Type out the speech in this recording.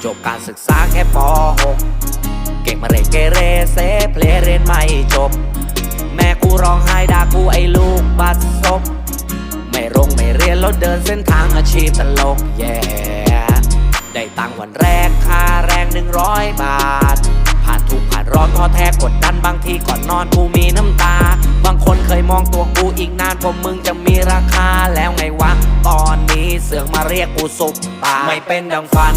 จบการศึกษาแค่ป .6 เก่งมาเรเกเรเซเพลเรียนไม่จบแม่กูร้องไห้ด่ากูไอ้ลูกบัดซบไม่เรียนแล้วเดินเส้นทางอาชีพตลกได้ตังค์วันแรกค่าแรง100 บาทผ่านทุกข์ผ่านร้อนท้อแท้กดดันบางทีก่อนนอนกูมีน้ำตาบางคนเคยมองตัวกูอีกนานกว่ามึงจะมีราคาแล้วไงวะตอนนี้เสือกมาเรียกกูซุปตาไม่เป็นดังฝัน